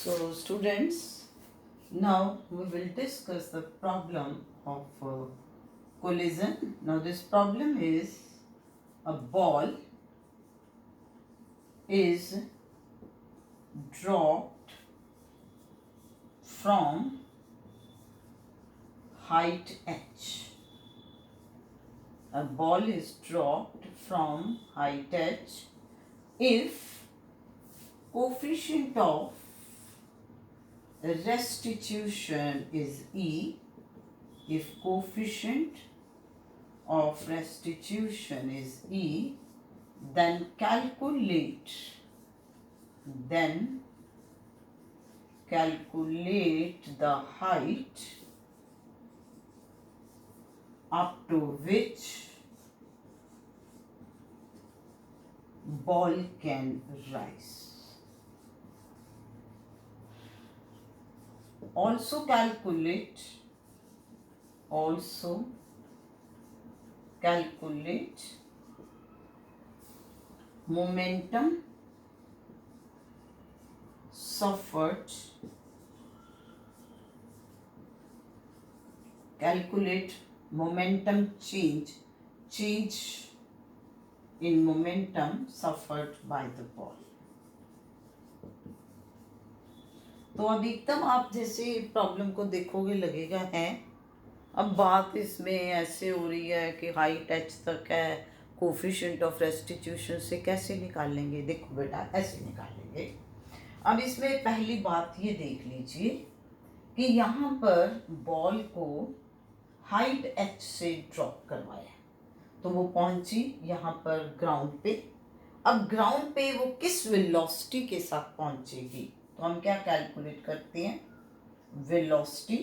So, students, now we will discuss the problem of collision. Now, this problem is a ball is dropped from height h. A ball is dropped from height h if coefficient of restitution is E, if coefficient of restitution is E, then calculate the height up to which ball can rise. Also calculate momentum suffered, calculate momentum change in momentum suffered by the ball. तो अब एकदम आप जैसे problem को देखोगे लगेगा है अब बात इसमें ऐसे हो रही है कि हाइट एच तक है, कोफिशिएंट ऑफ रेस्टिट्यूशन से कैसे निकालेंगे। देखो बेटा ऐसे निकालेंगे। अब इसमें पहली बात ये देख लीजिए कि यहाँ पर बॉल को हाइट एच से ड्रॉप करवाया तो वो पहुंची यहाँ पर ग्राउंड पे। अब ग्राउंड पे वो किस वेलोसिटी के साथ पहुंचेगी तो हम क्या कैलकुलेट करते हैं, velocity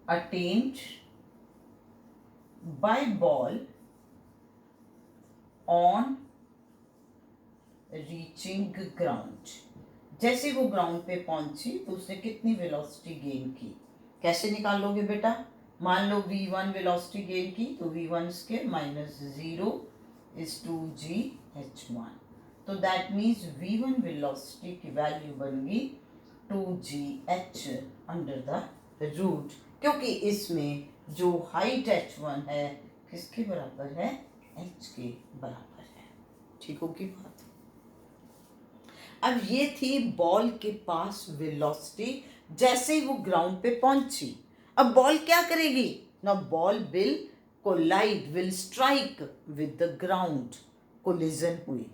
attend by ball on reaching ground. जैसे वो ग्राउंड पे पहुंची तो उसने कितनी वेलोसिटी गेन की, कैसे निकालोगे बेटा। मान लो v1 वेलोसिटी गेन की तो v1 square minus 0 is 2gh1। तो दैट मीन्स v1 वेलोसिटी की वैल्यू बन गई 2gh अंडर द रूट, क्योंकि इसमें जो हाइट h1 है किसके बराबर है, h के बराबर है। ठीक होगी बात। अब ये थी बॉल के पास वेलोसिटी जैसे ही वो ग्राउंड पे पहुंची। अब बॉल क्या करेगी ना, ball will collide, will strike with the ground, collision हुई।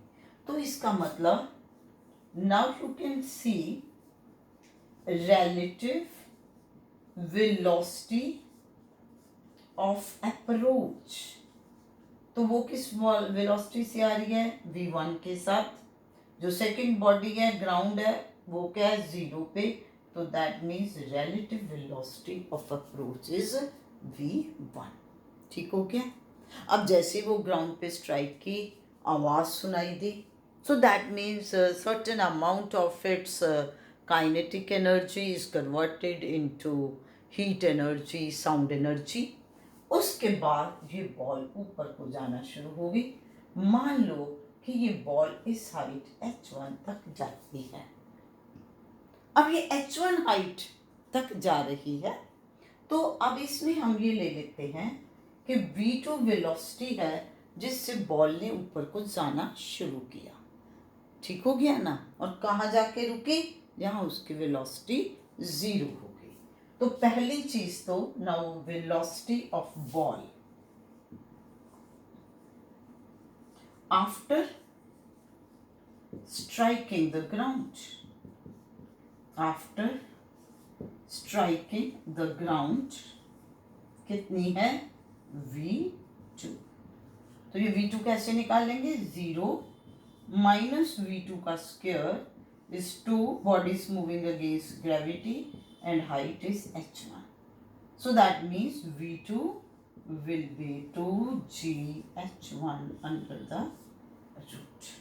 तो इसका मतलब now you can see relative velocity of approach। तो वो किस वेलोसिटी से आ रही है, v1 के साथ। जो सेकंड बॉडी है ग्राउंड है वो क्या है, 0 पे। तो that means relative velocity of approach is v1। ठीक हो गया। अब जैसे वो ग्राउंड पे स्ट्राइक की आवाज सुनाई दी, so that means a certain amount of its kinetic energy is converted into heat energy, sound energy। उसके बाद ये बॉल ऊपर को जाना शुरू होगी। मान लो कि ये बॉल इस हाइट h1 तक जाती है। अब ये h1 हाइट तक जा रही है तो अब इसमें हम ये ले लेते हैं कि v2 वेलोसिटी है जिससे बॉल ने ऊपर को जाना शुरू किया। ठीक हो गया ना। और कहाँ जाके रुकी, जहाँ उसकी वेलोसिटी 0 हो गई। तो पहली चीज तो now velocity of ball after striking the ground, after striking the ground कितनी है, v2। तो ये v2 कैसे निकालेंगे, 0 minus v2 का square is 2 bodies moving against gravity and height is h1। So that means v2 will be 2gh1 under the root।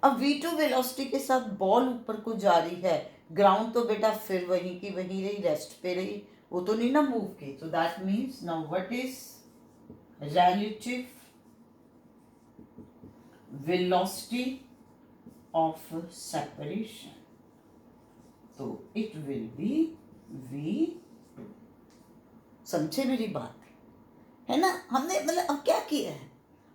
अब v2 velocity के साथ बॉल ऊपर को जा रही है, ग्राउंड तो बेटा फिर वहीं की वहीं रही, रेस्ट पे रही, वो तो नहीं ना मूव की। तो that means now what is relative velocity of separation. तो it will be V2. समझे मेरी बात, है ना? हमने मतलब अब क्या किया है,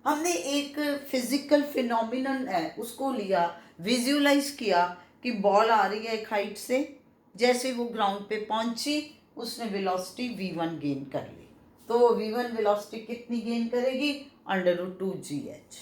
हमने एक फिजिकल फिनोमिनन है उसको लिया, विजुअलाइज किया कि बॉल आ रही है एक हाइट से, जैसे वो ग्राउंड पे पहुंची उसने वेलोसिटी v1 गेन कर ली, तो वो v1 वेलोसिटी कितनी गेन करेगी, √2gh।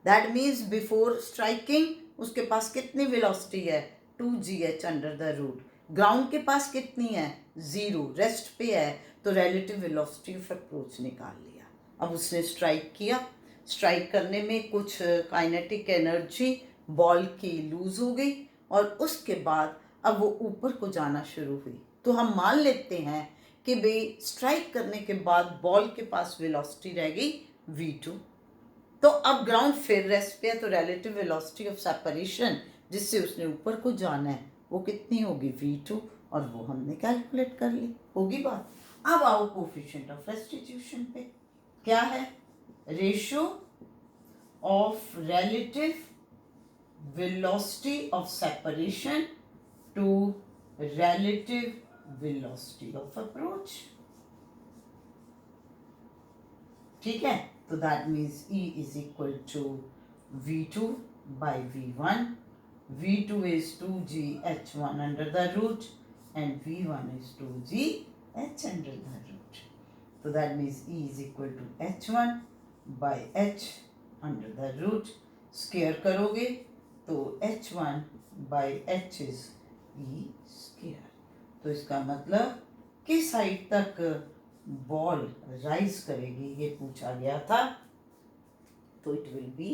That means before striking उसके पास कितनी वेलोसिटी है, 2gh under the root. Ground के पास कितनी है, 0, रेस्ट पे है, तो रिलेटिव वेलोसिटी ऑफ अप्रोच निकाल लिया। अब उसने स्ट्राइक किया, स्ट्राइक करने में कुछ काइनेटिक एनर्जी बॉल की लूज हो गई और उसके बाद अब वो ऊपर को जाना शुरू हुई। तो हम मान लेते हैं कि भाई स्ट्राइक करने के बाद बॉल के पास वेलोसिटी रह गई v2। तो अब ग्राउंड फिर रेस्ट पे है, तो रिलेटिव वेलोसिटी ऑफ सेपरेशन जिससे उसने ऊपर को जाना है वो कितनी होगी, v2, और वो हमने कैलकुलेट कर ली। होगी बात। अब आओ कोफिशिएंट ऑफ रेस्टिट्यूशन पे, क्या है, ratio of relative velocity of separation to relative velocity of approach. ठीक है, तो that means E is equal to V2 by V1. V2 is 2gh1 under the root and V1 is 2gh under the root. So that means E is equal to h1 by h under the root. Square करोगे तो h1 by h is E square. तो इसका मतलब किस height तक ball rise करेगी ये पूछा गया था, तो it will be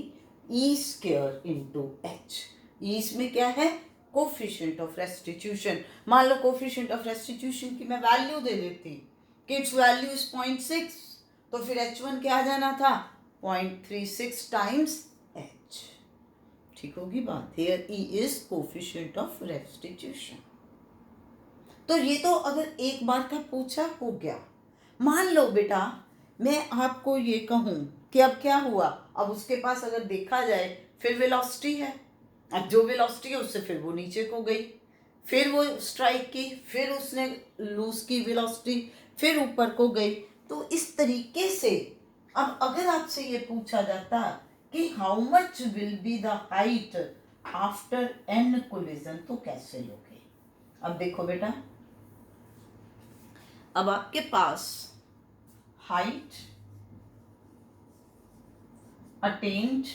E square into h। इसमें क्या है, कोफिशिएंट ऑफ रेस्टिट्यूशन। मान लो कोफिशिएंट ऑफ रेस्टिट्यूशन की मैं वैल्यू दे देती कि इट्स वैल्यू इज 0.6, तो फिर h1 क्या आ जाना था, 0.36 टाइम्स h। ठीक होगी बात। Here E is coefficient of restitution. तो ये तो अगर एक बार का पूछा हो गया। मान लो बेटा मैं आपको ये कहूँ कि अब क्या हुआ, अब उसके पास अगर देखा जाए फिर वेलोसिटी है, अब जो वेलोसिटी है उससे फिर वो नीचे को गई, फिर वो स्ट्राइक की, फिर उसने लूज की वेलोसिटी, फिर ऊपर को गई। तो इस तरीके से अब अगर आपसे ये पूछा जाता कि how much will be the height after an collision, तो कैसे लोगे। अब देखो बेटा, अब आपके पास height attained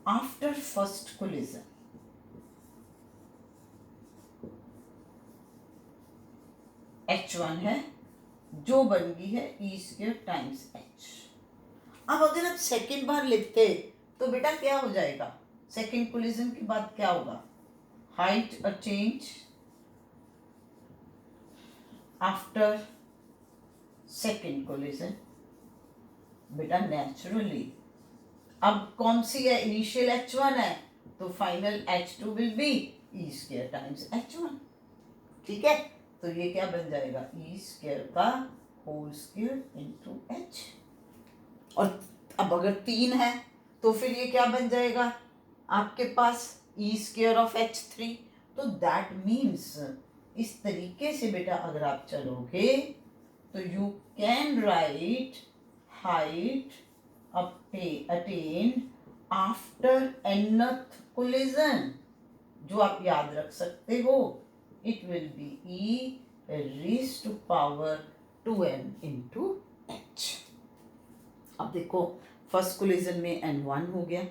after first collision, h1 है जो बन गई है E स्क्वायर टाइम्स h। अब अगर आप सेकेंड बार लिखते तो बेटा क्या हो जाएगा, सेकेंड कोलिजन के बाद क्या होगा, height attend after second collision. बेटा नेचुरली अब कौन सी है, इनिशियल h1 है, तो final h2 will be E square times h1। ठीक है, तो ये क्या बन जाएगा, E स्क्वायर का होल स्क्वायर इंटू h। और अब अगर 3 है तो फिर ये क्या बन जाएगा आपके पास, E स्क्वायर ऑफ h3। तो दैट मीन्स इस तरीके से बेटा अगर आप चलोगे तो you can write height attained after nth collision, जो आप याद रख सकते हो, it will be E raised to power 2n into h। अब देखो फर्स्ट कोलिजन में n1 हो गया,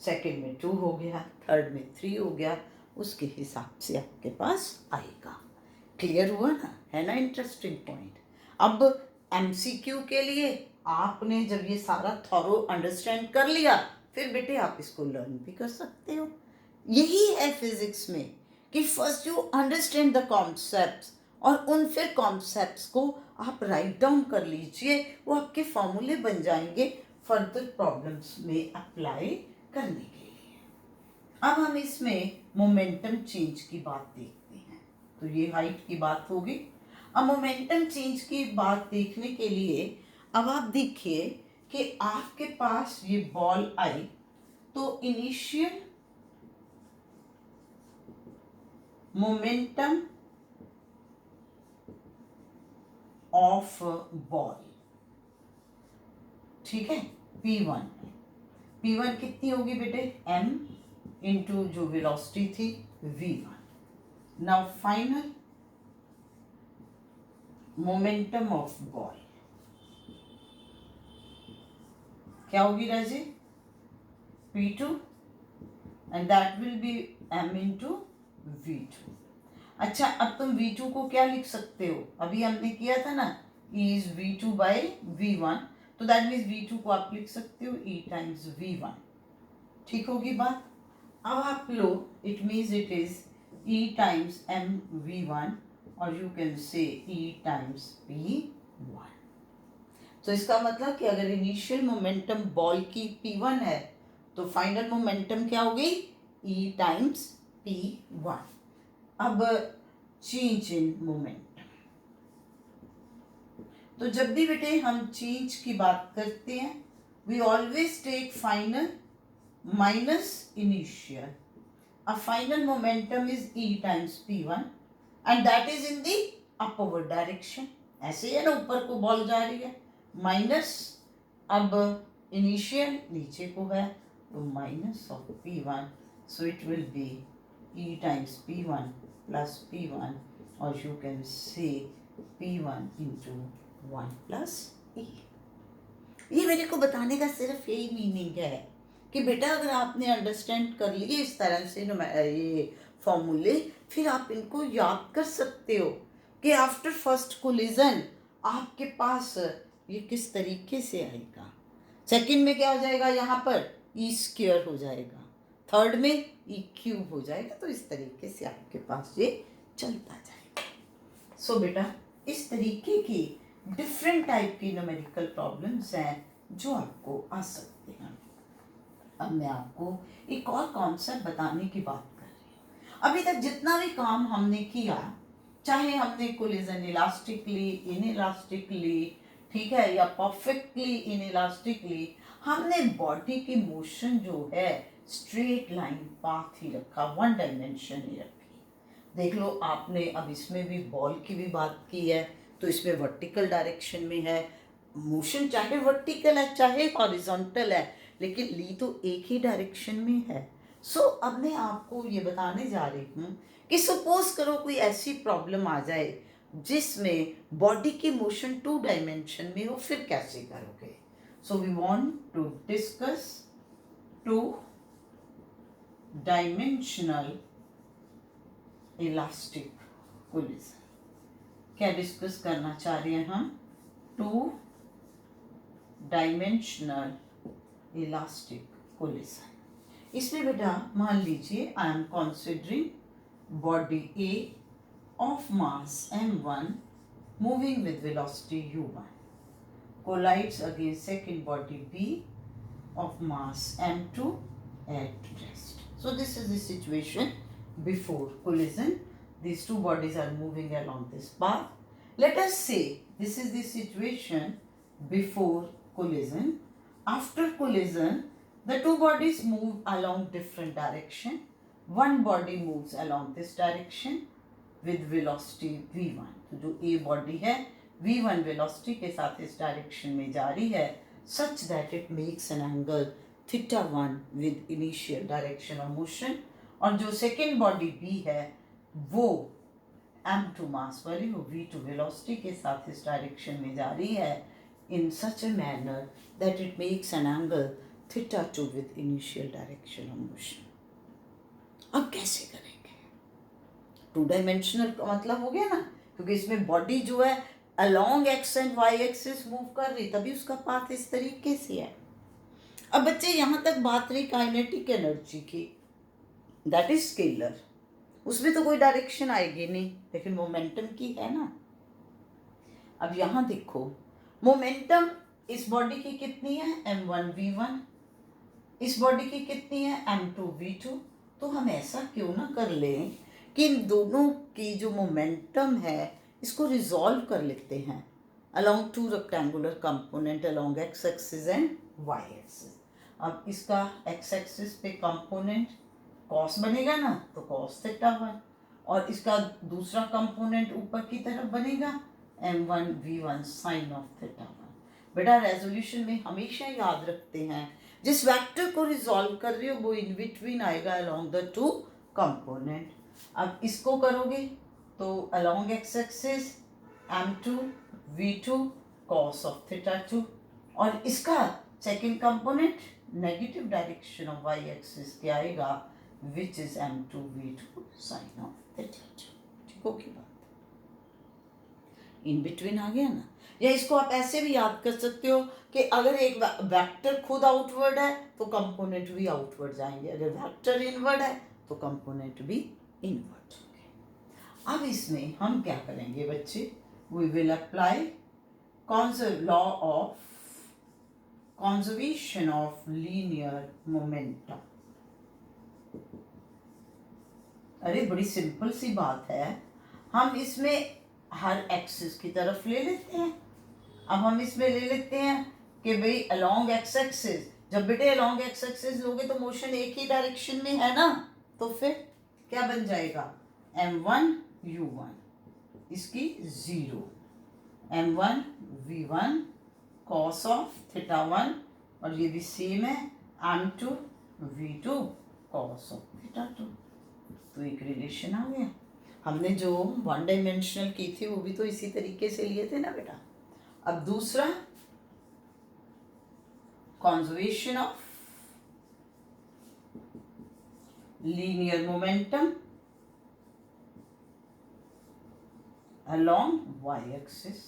सेकेंड में 2 हो गया, थर्ड में 3 हो गया, उसके हिसाब से आपके पास आएगा। क्लियर हुआ ना, है ना इंटरेस्टिंग पॉइंट। अब MCQ के लिए आपने जब ये सारा थॉरो अंडरस्टैंड कर लिया, फिर बेटे आप इसको लर्न भी कर सकते हो। यही है फिजिक्स में कि first you understand the concepts और उन फिर कॉन्सेप्ट्स को आप राइट डाउन कर लीजिए, वो आपके फॉर्मूले बन जाएंगे फर्दर प्रॉब्लम्स में अप्लाई करने के लिए। अब हम इसमें मोमेंटम चेंज की बात देखते हैं। तो ये हाइट की बात होगी। अब मोमेंटम चेंज की बात देखने के लिए अब आप देखिए कि आपके पास ये बॉल आई तो इनिशियल मोमेंटम ऑफ बॉल, ठीक है, P1, P1 कितनी होगी बेटे, m इंटू जो वेलोसिटी थी V1। Now final momentum of ball क्या होगी राजे, P2 and that will be m into V2। अच्छा, अब तुम V2 को क्या लिख सकते हो, अभी हमने किया था ना, E is V2 by V1, तो दैट मीन्स V2 को आप लिख सकते हो E टाइम्स V1, ठीक होगी बात। अब आप लो, it means it is E times M V1 और you can say E times P1। तो इसका मतलब कि अगर इनिशियल मोमेंटम बॉल की P1 है तो फाइनल मोमेंटम क्या होगी, E टाइम्स P1। अब चेंज इन मोमेंटम, तो जब भी बेटे हम चेंज की बात करते हैं we always take final minus initial. अब final momentum is E times P1 and that is in the upward direction, ऐसे ही है ना, ऊपर को बॉल जा रही है, माइनस अब इनिशियल नीचे को है तो minus of P1, so it will be E times P1 plus P1 और यू कैन से P1 इंटू 1 प्लस E। ये मेरे को बताने का सिर्फ यही मीनिंग है कि बेटा अगर आपने अंडरस्टैंड कर लिए इस तरह से ये फॉर्मूले, फिर आप इनको याद कर सकते हो कि आफ्टर फर्स्ट कोलिजन आपके पास ये किस तरीके से आएगा। सेकंड में क्या हो जाएगा, यहाँ पर E स्क्वायर हो जाएगा, थर्ड में E क्यूब हो जाएगा, तो इस तरीके से आपके पास ये चलता जाएगा। सो बेटा इस तरीके की डिफरेंट टाइप की न्यूमेरिकल प्रॉब्लम्स हैं जो आपको आ सकते हैं। अब मैं आपको एक और कॉन्सेप्ट बताने की बात कर रही हूँ। अभी तक जितना भी काम हमने किया, चाहे हमने कोलिजन इलास्टिकली, इनइलास्टिकली, ठीक है, या परफेक्टली इनइलास्टिकली, हमने बॉडी की मोशन जो है स्ट्रेट लाइन पाथ ही रखा, वन डायमेंशन ही रखी। देख लो आपने, अब इसमें भी बॉल की भी बात की है तो इसमें वर्टिकल डायरेक्शन में है मोशन, चाहे वर्टिकल है चाहे हॉरिजॉन्टल है, लेकिन ली तो एक ही डायरेक्शन में है। सो अब मैं आपको ये बताने जा रही हूँ कि सपोज करो कोई ऐसी प्रॉब्लम आ जाए जिसमें बॉडी की मोशन 2 डायमेंशन में हो, फिर कैसे करोगे। So we want to discuss 2 dimensional elastic collision. क्या डिस्कस करना चाह रहे हैं हम, 2 डायमेंशनल इलास्टिक कोलिजन। इसमें बेटा मान लीजिए I am considering body A of mass m1 moving with velocity u1 collides against second body B of mass m2 at rest. So this is the situation before collision. These two bodies are moving along this path. Let us say this is the situation before collision. After collision, the two bodies move along different direction. One body moves along this direction with velocity v1. तो जो A body है v1 velocity के साथ इस direction में जा रही है, such that it makes an angle θ1 with initial direction of motion. और जो second body B है वो m2 मास वाली, वो v2 velocity के साथ इस डायरेक्शन में जा रही है in such a manner that it makes an angle θ2 with initial direction of motion. अब कैसे करेंगे, 2 डायमेंशनल का मतलब हो गया ना, क्योंकि इसमें बॉडी जो है along x and y axis move कर रही, तभी उसका पाथ इस तरीके से है। अब बच्चे यहाँ तक बात रही काइनेटिक एनर्जी की, दैट इज स्केलर, उसमें तो कोई डायरेक्शन आएगी नहीं, लेकिन मोमेंटम की है ना। अब यहाँ देखो मोमेंटम इस बॉडी की कितनी है m1 v1, इस बॉडी की कितनी है m2 v2। तो हम ऐसा क्यों ना कर लें कि इन दोनों की जो मोमेंटम है इसको रिजॉल्व कर लेते हैं along 2 rectangular component along x axis and y axis। अब इसका एक्स एक्सिस पे कंपोनेंट कॉस बनेगा ना, तो कॉस थीटा 1, और इसका दूसरा कंपोनेंट ऊपर की तरफ बनेगा m1 v1 sign of theta 1। बेटा रेजोल्यूशन में हमेशा याद रखते हैं जिस वेक्टर को रिजॉल्व कर रहे हो वो इन बिटवीन आएगा अलोंग द टू कंपोनेंट। अब इसको करोगे तो along x axis m2 v2 cos of theta 2, और इसका second component negative direction of y axis क्या आएगा which is m2 v2 sine of theta 2। ठीक होगी बात, इन बिटवीन आ गया ना। या इसको आप ऐसे भी याद कर सकते हो कि अगर एक वेक्टर खुद आउटवर्ड है तो कंपोनेंट भी आउटवर्ड जाएंगे, अगर वेक्टर इनवर्ड है तो कंपोनेंट भी इनवर्ड होंगे। अब इसमें हम क्या करेंगे बच्चे, we will apply law of conservation of linear momentum। अरे बड़ी सिंपल सी बात है, हम इसमें हर एक्सिस की तरफ ले लेते हैं। अब हम इसमें ले लेते हैं कि भाई अलोंग एक्स एक्सिस, जब बेटे अलोंग एक्स एक्सिस लोगे तो मोशन एक ही डायरेक्शन में है ना, तो फिर क्या बन जाएगा m1 u1 इसकी 0, m1 v1 cos of theta 1, और ये भी सेम है m2 v2 cos of theta 2। तो एक रिलेशन आ गया। हमने जो वन डायमेंशनल की थी वो भी तो इसी तरीके से लिए थे ना बेटा। अब दूसरा conservation of linear momentum along y axis.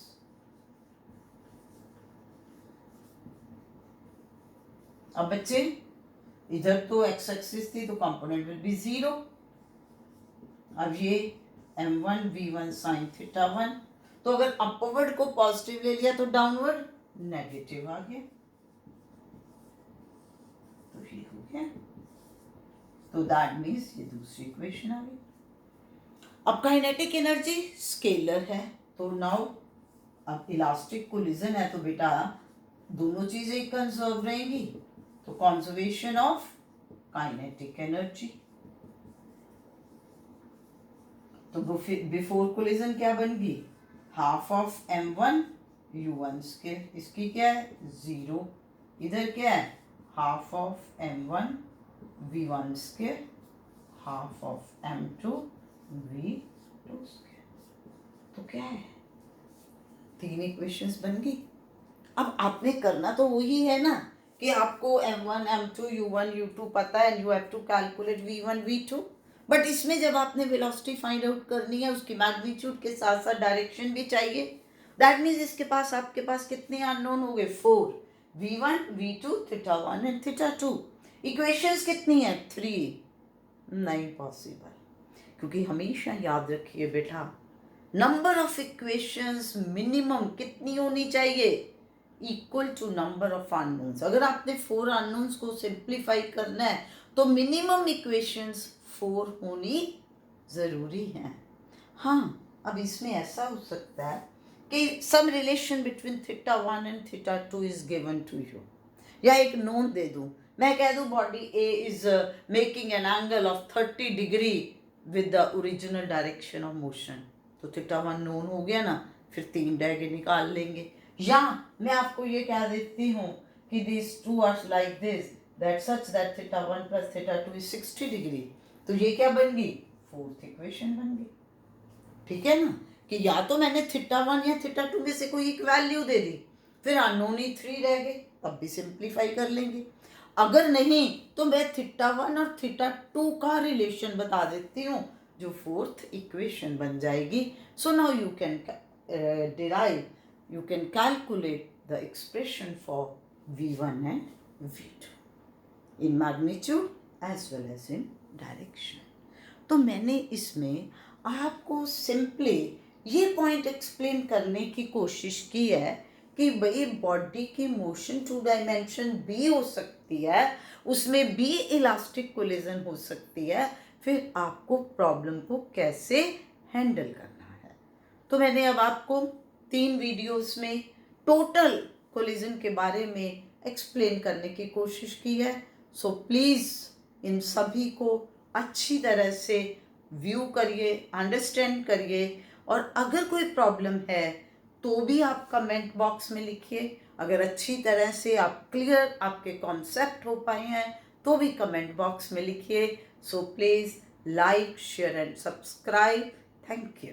अब बच्चे इधर तो x एक्सिस थी तो कंपोनेंट विल बी 0। अब ये m1 v1 साइन थीटा 1, तो अगर अपवर्ड को पॉजिटिव ले लिया तो डाउनवर्ड नेगेटिव आ गया, तो ये हो गया। तो दैट मीन्स ये दूसरी इक्वेशन आ गई। अब काइनेटिक एनर्जी स्केलर है, तो नाउ अब इलास्टिक कोलिजन है तो बेटा दोनों चीजें कंजर्व रहेंगी, तो कंजर्वेशन ऑफ काइनेटिक एनर्जी। तो बिफोर कोलिजन क्या बन गई, half of m1 u1 square, इसकी क्या है 0, इधर क्या है half of m1 v1 square, half of m2 v2 square. तो क्या है, तीन इक्वेशंस बन गई। अब आपने करना तो वही है ना कि आपको m1 m2 u1 u2 पता है, you have to calculate v1 v2, but इसमें जब आपने वेलोसिटी फाइंड आउट करनी है उसकी मैग्नीट्यूड के साथ साथ डायरेक्शन भी चाहिए। दैट मीन्स इसके पास आपके पास कितने अननोन हो गए 4, v1 v2 theta 1 and theta 2। Equations कितनी है 3, नहीं पॉसिबल, क्योंकि हमेशा याद रखिए बेटा नंबर ऑफ इक्वेशंस मिनिमम कितनी होनी चाहिए, equal to number of unknowns. अगर आपने 4 अननोन्स को सिंप्लीफाई करना है तो मिनिमम इक्वेशंस 4 होनी ज़रूरी है। हाँ, अब इसमें ऐसा हो सकता है कि some relation between theta 1 and theta 2 is given to you, या एक नोन दे दूँ, मैं कह दूँ body A is making an angle of 30 degree with the original direction of motion, तो थीटा 1 नोन हो गया ना, फिर 3 डायगे निकाल लेंगे। या मैं आपको ये कह देती हूँ कि this two are like this that such that theta 1 plus theta 2 is 60 degree, तो ये क्या बन गई 4th इक्वेशन बन गई। ठीक है ना, कि या तो मैंने थीटा 1 या थीटा 2 में से कोई एक वैल्यू दे दी, फिर अननोन ही 3 रह गए, तब भी सिंप्लीफाई कर लेंगे। अगर नहीं तो मैं थीटा 1 और थीटा 2 का रिलेशन बता देती हूँ जो 4th इक्वेशन बन जाएगी। So now you can derive, you can calculate the expression for v1 and v2 in magnitude as well as in direction। तो मैंने इसमें आपको सिंपली ये पॉइंट एक्सप्लेन करने की कोशिश की है कि भाई बॉडी की मोशन 2 डायमेंशन भी हो सकती है, उसमें भी इलास्टिक कोलिजन हो सकती है, फिर आपको प्रॉब्लम को कैसे हैंडल करना है। तो मैंने अब आपको 3 वीडियोस में टोटल कोलिजन के बारे में एक्सप्लेन करने की कोशिश की है। सो प्लीज़ इन सभी को अच्छी तरह से व्यू करिए, अंडरस्टैंड करिए, और अगर कोई प्रॉब्लम है तो भी आप कमेंट बॉक्स में लिखिए। अगर अच्छी तरह से आप क्लियर आपके कॉन्सेप्ट हो पाए हैं तो भी कमेंट बॉक्स में लिखिए। So please like, share and subscribe. Thank you.